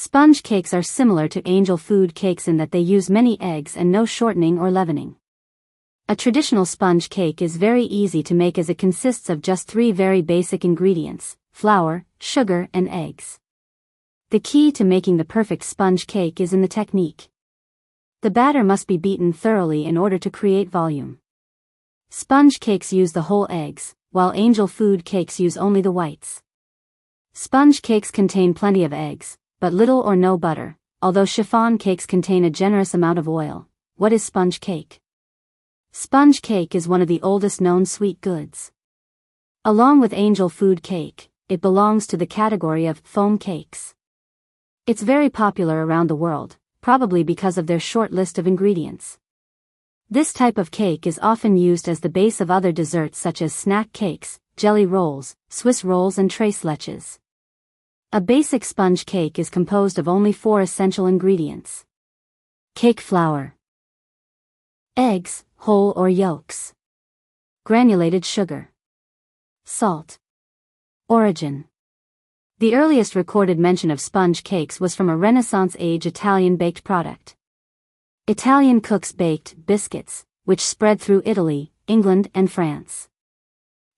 Sponge cakes are similar to angel food cakes in that they use many eggs and no shortening or leavening. A traditional sponge cake is very easy to make as it consists of just 3 very basic ingredients: flour, sugar, and eggs. The key to making the perfect sponge cake is in the technique. The batter must be beaten thoroughly in order to create volume. Sponge cakes use the whole eggs, while angel food cakes use only the whites. Sponge cakes contain plenty of eggs, but little or no butter, although chiffon cakes contain a generous amount of oil. What is sponge cake? Sponge cake is one of the oldest known sweet goods. Along with angel food cake, it belongs to the category of foam cakes. It's very popular around the world, probably because of their short list of ingredients. This type of cake is often used as the base of other desserts such as snack cakes, jelly rolls, Swiss rolls, and tres leches. A basic sponge cake is composed of only 4 essential ingredients. Cake flour, eggs, whole or yolks, granulated sugar, salt. Origin. The earliest recorded mention of sponge cakes was from a Renaissance-age Italian baked product. Italian cooks baked biscuits, which spread through Italy, England, and France.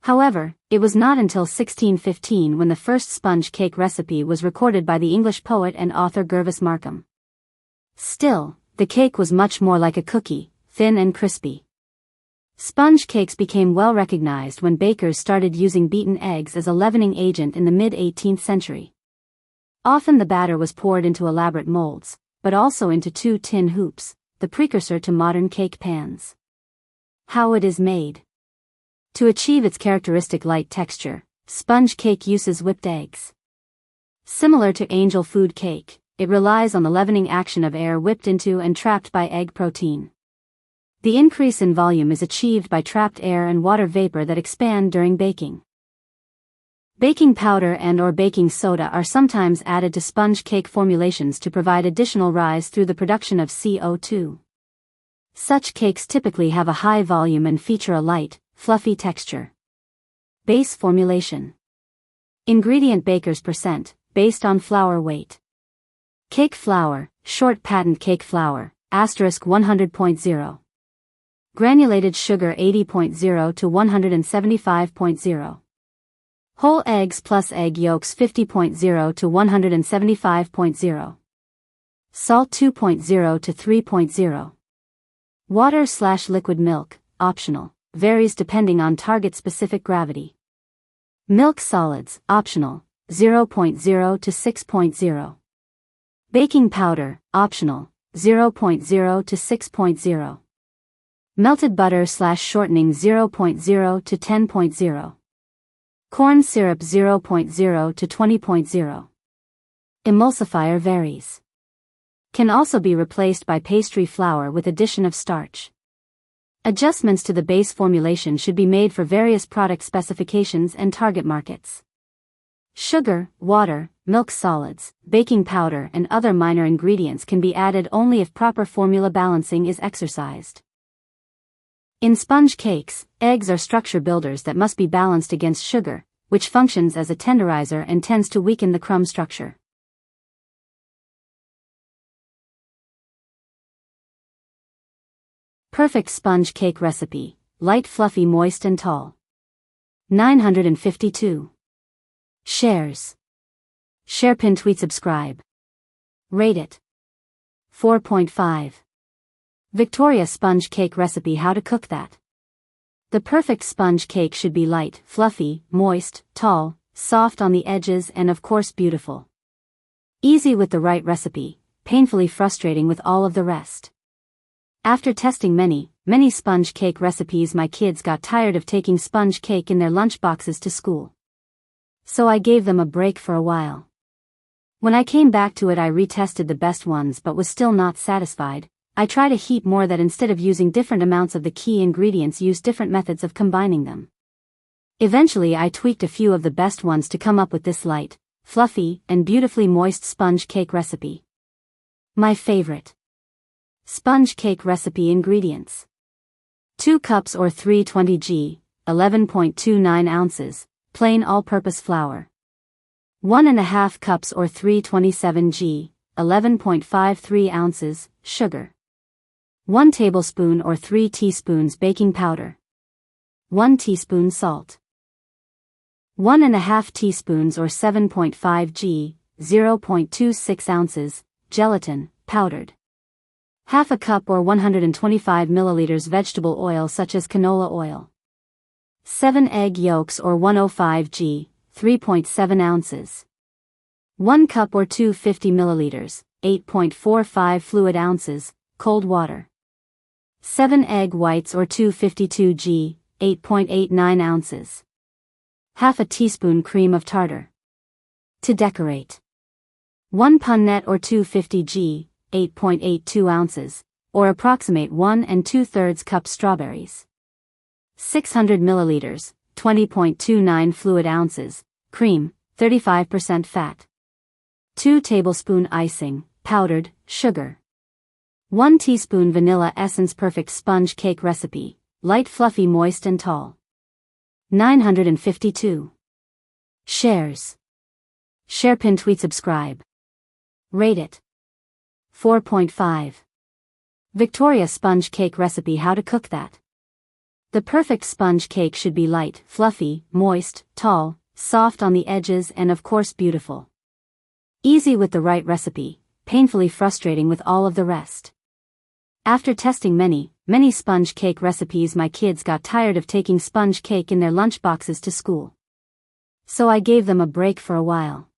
However, it was not until 1615 when the first sponge cake recipe was recorded by the English poet and author Gervase Markham. Still, the cake was much more like a cookie, thin and crispy. Sponge cakes became well recognized when bakers started using beaten eggs as a leavening agent in the mid-18th century. Often the batter was poured into elaborate molds, but also into 2 tin hoops, the precursor to modern cake pans. How it is made. To achieve its characteristic light texture, sponge cake uses whipped eggs. Similar to angel food cake, it relies on the leavening action of air whipped into and trapped by egg protein. The increase in volume is achieved by trapped air and water vapor that expand during baking. Baking powder and/or baking soda are sometimes added to sponge cake formulations to provide additional rise through the production of CO2. Such cakes typically have a high volume and feature a light, fluffy texture. Base formulation. Ingredient bakers percent, based on flour weight. Cake flour, short patent cake flour, *100.0. Granulated sugar 80.0 to 175.0. Whole eggs plus egg yolks 50.0 to 175.0. Salt 2.0 to 3.0. Water/liquid milk, optional, varies depending on target specific gravity. Milk solids, optional, 0.0 to 6.0. Baking powder, optional, 0.0 to 6.0. Melted butter/shortening 0.0 to 10.0. Corn syrup 0.0 to 20.0. Emulsifier varies. Can also be replaced by pastry flour with addition of starch. Adjustments to the base formulation should be made for various product specifications and target markets. Sugar, water, milk solids, baking powder, and other minor ingredients can be added only if proper formula balancing is exercised. In sponge cakes, eggs are structure builders that must be balanced against sugar, which functions as a tenderizer and tends to weaken the crumb structure. Perfect sponge cake recipe: light, fluffy, moist, and tall. 952. Shares. Share, pin, tweet, subscribe. Rate it. 4.5. Victoria sponge cake recipe: how to cook that. The perfect sponge cake should be light, fluffy, moist, tall, soft on the edges, and of course beautiful. Easy with the right recipe, painfully frustrating with all of the rest. After testing many sponge cake recipes, my kids got tired of taking sponge cake in their lunch boxes to school. So I gave them a break for a while. When I came back to it, I retested the best ones but was still not satisfied. I tried a heap more that instead of using different amounts of the key ingredients, use different methods of combining them. Eventually I tweaked a few of the best ones to come up with this light, fluffy, and beautifully moist sponge cake recipe. My favorite. Sponge cake recipe ingredients: 2 cups or 320 g, 11.29 ounces, plain all-purpose flour. 1.5 cups or 327 g, 11.53 ounces, sugar. 1 tablespoon or 3 teaspoons baking powder. 1 teaspoon salt. 1½ teaspoons or 7.5 g, 0.26 ounces, gelatin, powdered. Half a cup or 125 milliliters vegetable oil such as canola oil. 7 egg yolks or 105 g, 3.7 ounces. 1 cup or 250 milliliters, 8.45 fluid ounces, cold water. 7 egg whites or 252 g, 8.89 ounces. Half a teaspoon cream of tartar. To decorate. 1 punnet or 250 g, 8.82 ounces, or approximate 1 2/3 cup strawberries. 600 milliliters, 20.29 fluid ounces, cream, 35% fat. 2 tablespoon icing, powdered, sugar. 1 teaspoon vanilla essence. Perfect sponge cake recipe, light, fluffy, moist and tall. 952. Shares. Share, pin, tweet, subscribe. Rate it. 4.5. Victoria sponge cake recipe. How to cook that. The perfect sponge cake should be light, fluffy, moist, tall, soft on the edges and of course beautiful. Easy with the right recipe, painfully frustrating with all of the rest. After testing many sponge cake recipes, my kids got tired of taking sponge cake in their lunch boxes to school. So I gave them a break for a while.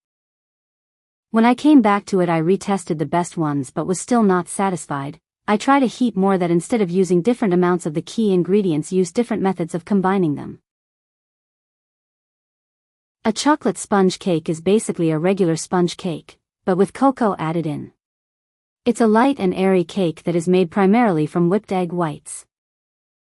When I came back to it, I retested the best ones but was still not satisfied. I tried a heap more that instead of using different amounts of the key ingredients, use different methods of combining them. A chocolate sponge cake is basically a regular sponge cake, but with cocoa added in. It's a light and airy cake that is made primarily from whipped egg whites.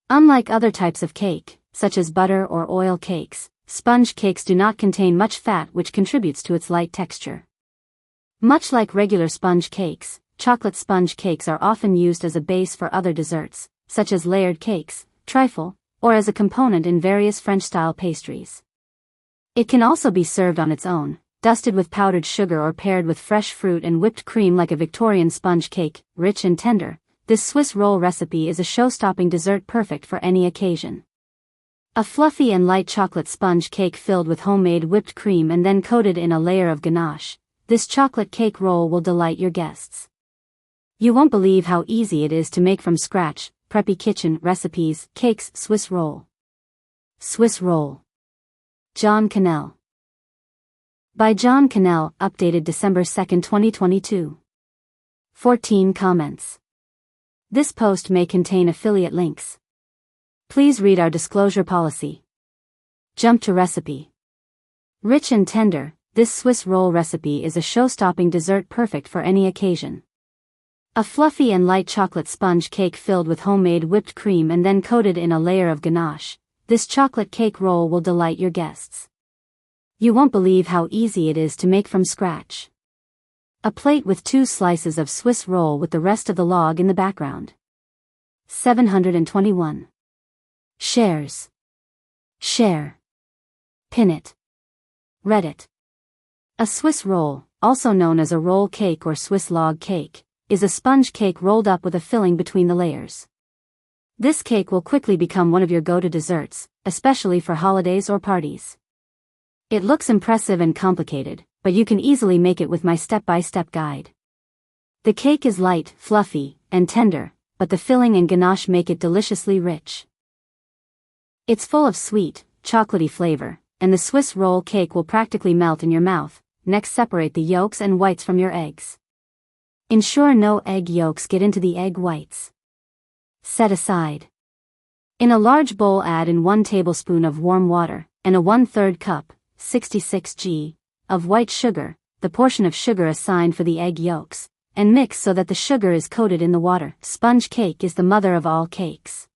Unlike other types of cake, such as butter or oil cakes, sponge cakes do not contain much fat, which contributes to its light texture. Much like regular sponge cakes, chocolate sponge cakes are often used as a base for other desserts, such as layered cakes, trifle, or as a component in various French-style pastries. It can also be served on its own, dusted with powdered sugar or paired with fresh fruit and whipped cream like a Victorian sponge cake, rich and tender. This Swiss roll recipe is a show-stopping dessert perfect for any occasion. A fluffy and light chocolate sponge cake filled with homemade whipped cream and then coated in a layer of ganache. This chocolate cake roll will delight your guests. You won't believe how easy it is to make from scratch. Preppy Kitchen Recipes, Cakes, Swiss Roll. Swiss Roll. John Cannell. By John Cannell, updated December 2, 2022. 14 comments. This post may contain affiliate links. Please read our disclosure policy. Jump to recipe. Rich and tender, this Swiss roll recipe is a show-stopping dessert perfect for any occasion. A fluffy and light chocolate sponge cake filled with homemade whipped cream and then coated in a layer of ganache. This chocolate cake roll will delight your guests. You won't believe how easy it is to make from scratch. A plate with 2 slices of Swiss roll with the rest of the log in the background. 721. Shares. Share. Pin it. Reddit. A Swiss roll, also known as a roll cake or Swiss log cake, is a sponge cake rolled up with a filling between the layers. This cake will quickly become one of your go-to desserts, especially for holidays or parties. It looks impressive and complicated, but you can easily make it with my step-by-step guide. The cake is light, fluffy, and tender, but the filling and ganache make it deliciously rich. It's full of sweet, chocolatey flavor, and the Swiss roll cake will practically melt in your mouth. Next, separate the yolks and whites from your eggs. Ensure no egg yolks get into the egg whites. Set aside. In a large bowl, add in 1 tablespoon of warm water, and a 1/3 cup, 66 g, of white sugar, the portion of sugar assigned for the egg yolks, and mix so that the sugar is coated in the water. Sponge cake is the mother of all cakes.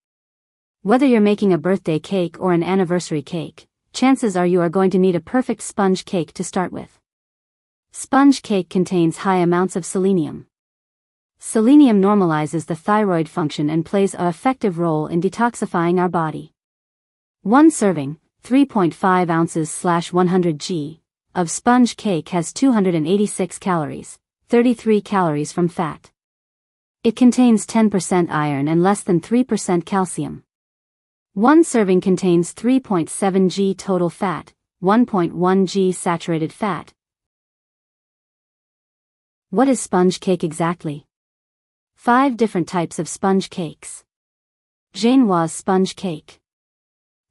Whether you're making a birthday cake or an anniversary cake, chances are you are going to need a perfect sponge cake to start with. Sponge cake contains high amounts of selenium. Selenium normalizes the thyroid function and plays an effective role in detoxifying our body. 1 serving, 3.5 ounces/100 g, of sponge cake has 286 calories, 33 calories from fat. It contains 10% iron and less than 3% calcium. One serving contains 3.7 g total fat, 1.1 g saturated fat. What is sponge cake exactly? 5 different types of sponge cakes. Genoise sponge cake.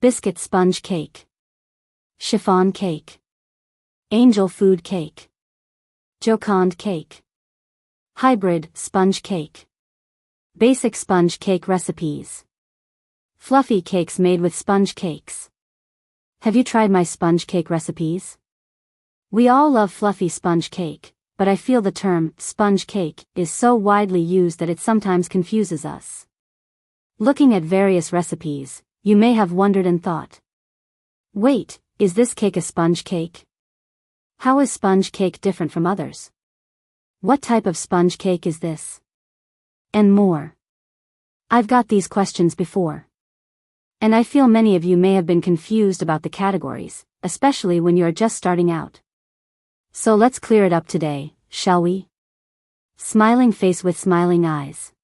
Biscuit sponge cake. Chiffon cake. Angel food cake. Joconde cake. Hybrid sponge cake. Basic sponge cake recipes. Fluffy cakes made with sponge cakes. Have you tried my sponge cake recipes? We all love fluffy sponge cake, but I feel the term sponge cake is so widely used that it sometimes confuses us. Looking at various recipes, you may have wondered and thought, wait, is this cake a sponge cake? How is sponge cake different from others? What type of sponge cake is this? And more. I've got these questions before. And I feel many of you may have been confused about the categories, especially when you're just starting out. So let's clear it up today, shall we? Smiling face with smiling eyes.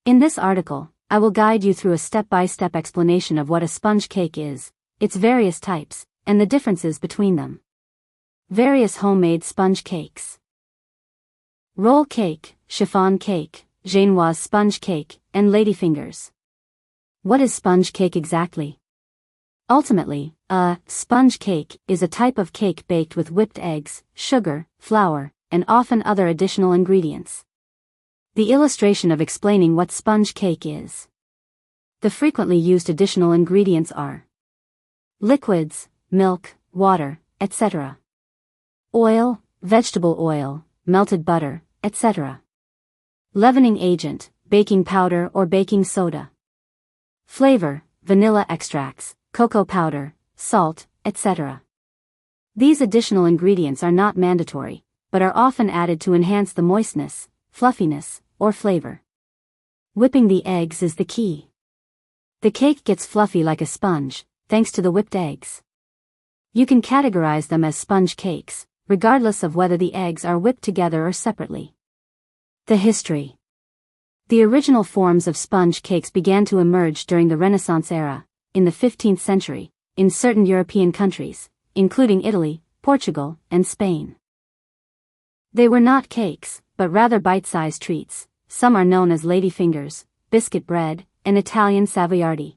In this article, I will guide you through a step-by-step explanation of what a sponge cake is, its various types, and the differences between them. Various homemade sponge cakes. Roll cake, chiffon cake, Genoise sponge cake, and Ladyfingers. What is sponge cake exactly? Ultimately, a sponge cake is a type of cake baked with whipped eggs, sugar, flour, and often other additional ingredients. The illustration of explaining what sponge cake is. The frequently used additional ingredients are liquids, milk, water, etc. Oil, vegetable oil, melted butter, etc. Leavening agent, baking powder or baking soda. Flavor, vanilla extracts, cocoa powder, salt, etc. These additional ingredients are not mandatory, but are often added to enhance the moistness, fluffiness, or flavor. Whipping the eggs is the key. The cake gets fluffy like a sponge, thanks to the whipped eggs. You can categorize them as sponge cakes, regardless of whether the eggs are whipped together or separately. The history. The original forms of sponge cakes began to emerge during the Renaissance era, in the 15th century, in certain European countries, including Italy, Portugal, and Spain. They were not cakes, but rather bite-sized treats. Some are known as ladyfingers, biscuit bread, and Italian savoiardi.